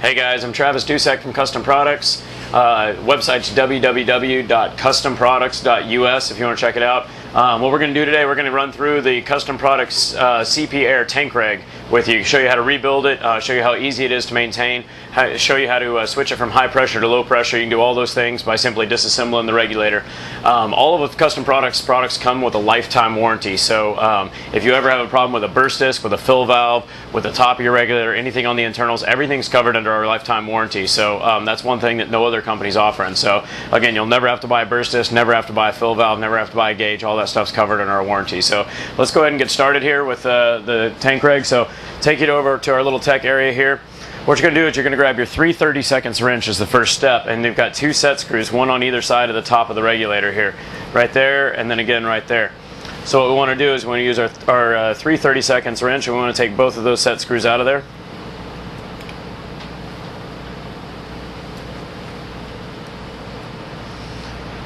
Hey guys, I'm Travis Dusek from Custom Products. Website's www.customproducts.us if you want to check it out. What we're going to do today, we're going to run through the Custom Products CP Air tank reg with you, show you how to rebuild it, show you how easy it is to maintain, show you how to switch it from high pressure to low pressure. You can do all those things by simply disassembling the regulator. All of the Custom Products come with a lifetime warranty, so if you ever have a problem with a burst disc, with a fill valve, with the top of your regulator, anything on the internals, everything's covered under our lifetime warranty. So that's one thing that no other company's offering. So again, you'll never have to buy a burst disc, never have to buy a fill valve, never have to buy a gauge. All that stuff's covered under our warranty. So let's go ahead and get started here with the tank reg. So take it over to our little tech area here. What you're going to do is you're going to grab your 3/32 wrench as the first step, and you've got two set screws, one on either side of the top of the regulator here, right there, and then again right there. So what we want to do is we want to use our 3/32 wrench, and we want to take both of those set screws out of there.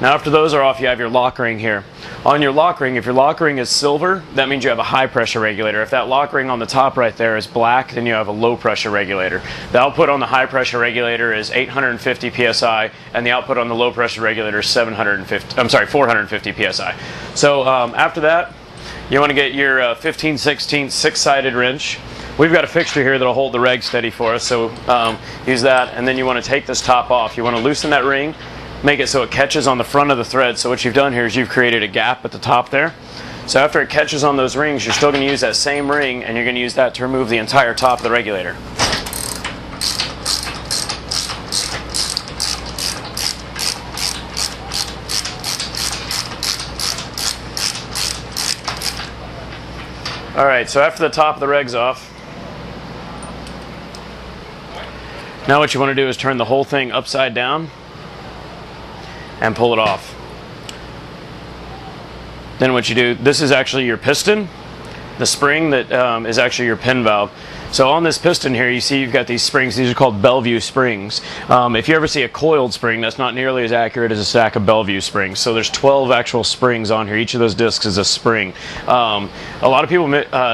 Now after those are off, you have your lock ring here. On your lock ring, if your lock ring is silver, that means you have a high pressure regulator. If that lock ring on the top right there is black, then you have a low pressure regulator. The output on the high pressure regulator is 850 psi, and the output on the low pressure regulator is 450 psi. So after that, you want to get your 15/16 six-sided wrench. We've got a fixture here that'll hold the reg steady for us, so use that. And then you want to take this top off. You want to loosen that ring, make it so it catches on the front of the thread. So what you've done here is you've created a gap at the top there. So after it catches on those rings, you're still going to use that same ring, and you're going to use that to remove the entire top of the regulator. Alright, so after the top of the reg's off, now what you want to do is turn the whole thing upside down and pull it off. Then what you do, this is actually your piston. The spring that is actually your pin valve. So on this piston here, you see you've got these springs. These are called Bellevue springs. If you ever see a coiled spring, that's not nearly as accurate as a stack of Bellevue springs. So there's 12 actual springs on here. Each of those discs is a spring. A lot of people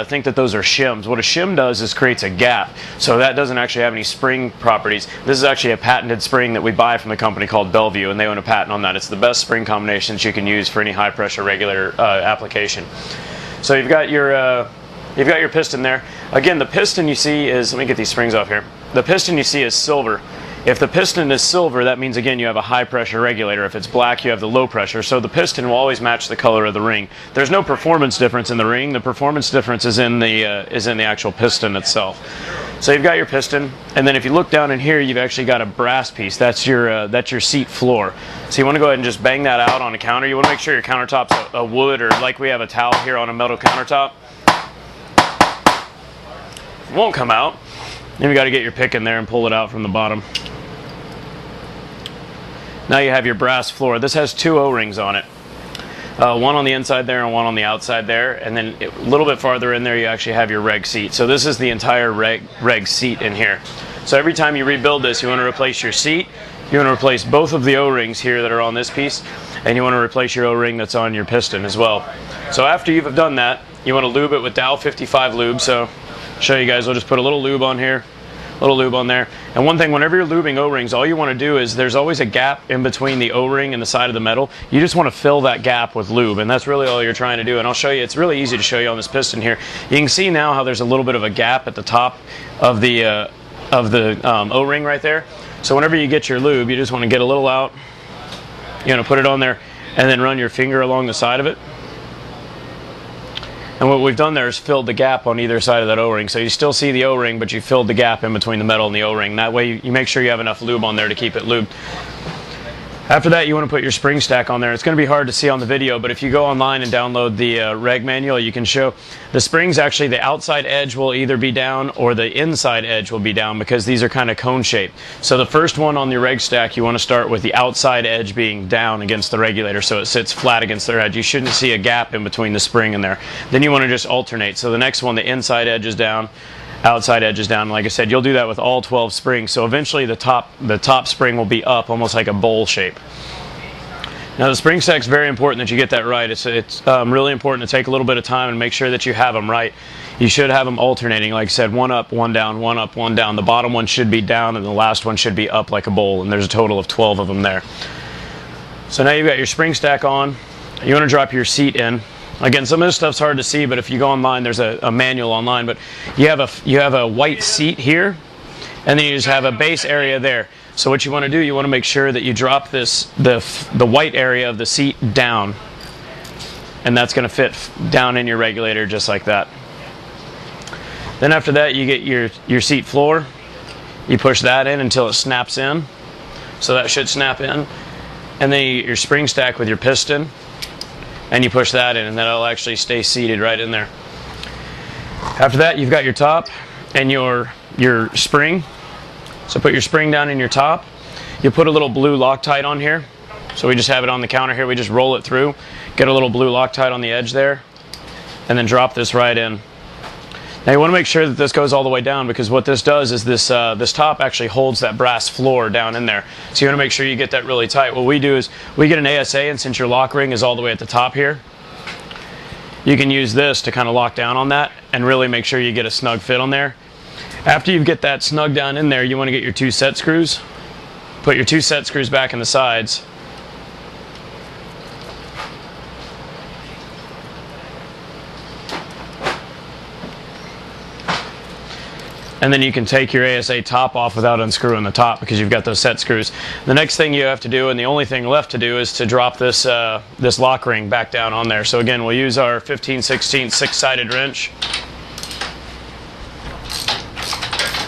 think that those are shims. What a shim does is creates a gap. So that doesn't actually have any spring properties. This is actually a patented spring that we buy from the company called Bellevue, and they own a patent on that. It's the best spring combinations you can use for any high pressure regulator application. So you've got your piston there. Again, the piston you see is, let me get these springs off here. The piston you see is silver. If the piston is silver, that means again you have a high pressure regulator. If it's black, you have the low pressure. So the piston will always match the color of the ring. There's no performance difference in the ring. The performance difference is in the actual piston itself. So you've got your piston, and then if you look down in here, you've actually got a brass piece. That's your seat floor. So you want to go ahead and just bang that out on a counter. You want to make sure your countertop's a wood, or like we have a towel here on a metal countertop. It won't come out. Then you got to get your pick in there and pull it out from the bottom. Now you have your brass floor. This has two O-rings on it. One on the inside there and one on the outside there, and then a little bit farther in there you actually have your reg seat. So this is the entire reg seat in here. So every time you rebuild this, you want to replace your seat, you want to replace both of the O-rings here that are on this piece, and you want to replace your O-ring that's on your piston as well. So after you've done that, you want to lube it with Dow 55 lube. So I'll show you guys, we'll just put a little lube on here, a little lube on there. And one thing, whenever you're lubing O-rings, all you want to do is, there's always a gap in between the O-ring and the side of the metal. You just want to fill that gap with lube, and that's really all you're trying to do. And I'll show you, it's really easy to show you on this piston here. You can see now how there's a little bit of a gap at the top of the O-ring right there. So whenever you get your lube, you just want to get a little out, you want to put it on there, and then run your finger along the side of it. And what we've done there is filled the gap on either side of that O-ring. So you still see the O-ring, but you filled the gap in between the metal and the O-ring. That way you make sure you have enough lube on there to keep it lubed. After that, you want to put your spring stack on there. It's going to be hard to see on the video, but if you go online and download the reg manual, you can show the springs, actually the outside edge will either be down or the inside edge will be down, because these are kind of cone shaped. So the first one on your reg stack, you want to start with the outside edge being down against the regulator, so it sits flat against their edge. You shouldn't see a gap in between the spring and there. Then you want to just alternate. So the next one, the inside edge is down, outside edge is down. Like I said, you'll do that with all 12 springs. So eventually the top spring will be up, almost like a bowl shape. Now the spring stack's very important that you get that right. It's really important to take a little bit of time and make sure that you have them right. You should have them alternating, like I said, one up, one down, one up, one down. The bottom one should be down and the last one should be up like a bowl, and there's a total of 12 of them there. So now you've got your spring stack on. You want to drop your seat in. Again, some of this stuff's hard to see, but if you go online, there's a manual online. But you have a white seat here, and then you just have a base area there. So what you want to do, you want to make sure that you drop the white area of the seat down, and that's going to fit down in your regulator just like that. Then after that, you get your seat floor. You push that in until it snaps in. So that should snap in. And then you get your spring stack with your piston, and you push that in, and that'll actually stay seated right in there. After that, you've got your top and your spring. So put your spring down in your top. You put a little blue Loctite on here. So we just have it on the counter here. We just roll it through, get a little blue Loctite on the edge there, and then drop this right in. Now you want to make sure that this goes all the way down, because what this does is this top actually holds that brass floor down in there. So you want to make sure you get that really tight. What we do is we get an ASA, and since your lock ring is all the way at the top here, you can use this to kind of lock down on that and really make sure you get a snug fit on there. After you get that snug down in there, you want to get your 2 set screws. Put your 2 set screws back in the sides. And then you can take your ASA top off without unscrewing the top, because you've got those set screws. The next thing you have to do, and the only thing left to do, is to drop this this lock ring back down on there. So again, we'll use our 15/16 6-sided wrench.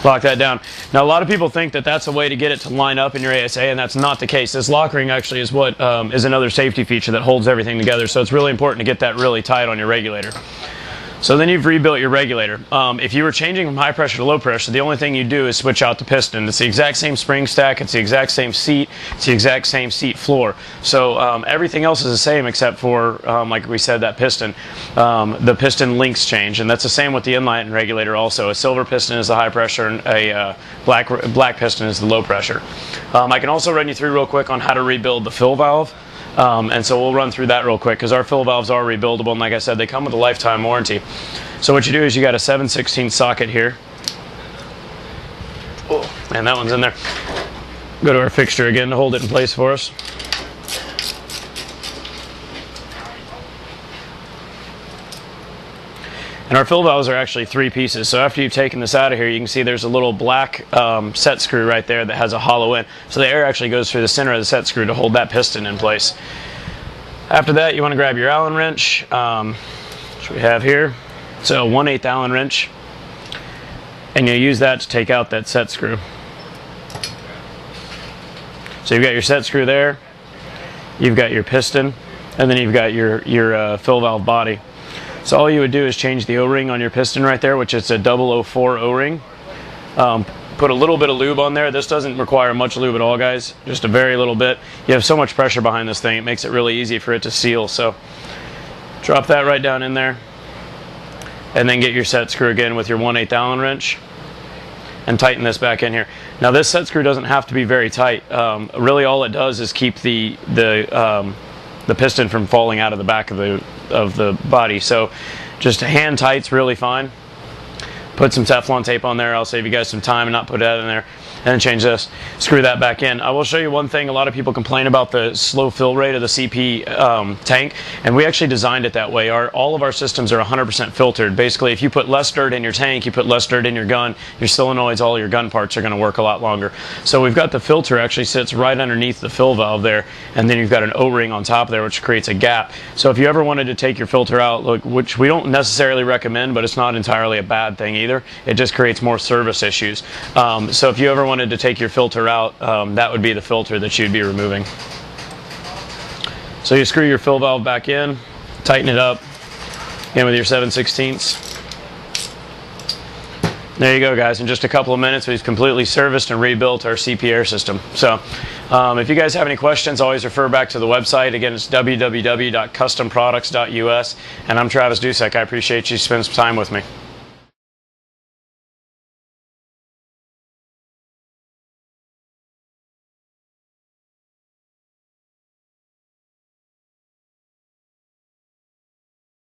Lock that down. Now a lot of people think that that's a way to get it to line up in your ASA, and that's not the case. This lock ring actually is what is another safety feature that holds everything together. So it's really important to get that really tight on your regulator. So then you've rebuilt your regulator. If you were changing from high pressure to low pressure, the only thing you do is switch out the piston. It's the exact same spring stack, it's the exact same seat, it's the exact same seat floor. So everything else is the same except for, like we said, that piston. The piston links change, and that's the same with the inline regulator also. A silver piston is the high pressure, and a black piston is the low pressure. I can also run you through real quick on how to rebuild the fill valve. And so we'll run through that real quick, because our fill valves are rebuildable, and like I said, they come with a lifetime warranty. So what you do is you got a 7/16 socket here. Oh, and that one's in there. Go to our fixture again to hold it in place for us. And our fill valves are actually 3 pieces. So after you've taken this out of here, you can see there's a little black set screw right there that has a hollow end. So the air actually goes through the center of the set screw to hold that piston in place. After that, you want to grab your Allen wrench, which we have here. So 1/8 Allen wrench. And you use that to take out that set screw. So you've got your set screw there, you've got your piston, and then you've got your fill valve body. So all you would do is change the O-ring on your piston right there, which is a 004 O-ring. Put a little bit of lube on there. This doesn't require much lube at all, guys. Just a very little bit. You have so much pressure behind this thing, it makes it really easy for it to seal. So drop that right down in there. And then get your set screw again with your 1/8 Allen wrench. And tighten this back in here. Now this set screw doesn't have to be very tight. Really all it does is keep the piston from falling out of the back of the body. So just hand tight's really fine. Put some Teflon tape on there. I'll save you guys some time and not put that in there. And then change this, screw that back in. I will show you one thing. A lot of people complain about the slow fill rate of the CP tank, and we actually designed it that way. All of our systems are 100% filtered. Basically, if you put less dirt in your tank, you put less dirt in your gun, your solenoids, all your gun parts are going to work a lot longer. So we've got the filter actually sits right underneath the fill valve there, and then you've got an O-ring on top there, which creates a gap. So if you ever wanted to take your filter out, look, which we don't necessarily recommend, but it's not entirely a bad thing either. It just creates more service issues. So if you ever wanted to take your filter out, that would be the filter that you'd be removing. So you screw your fill valve back in, tighten it up, again with your 7/16. There you go, guys. In just a couple of minutes, we've completely serviced and rebuilt our CP air system. So if you guys have any questions, always refer back to the website. Again, it's www.customproducts.us. And I'm Travis Dusek. I appreciate you spending some time with me.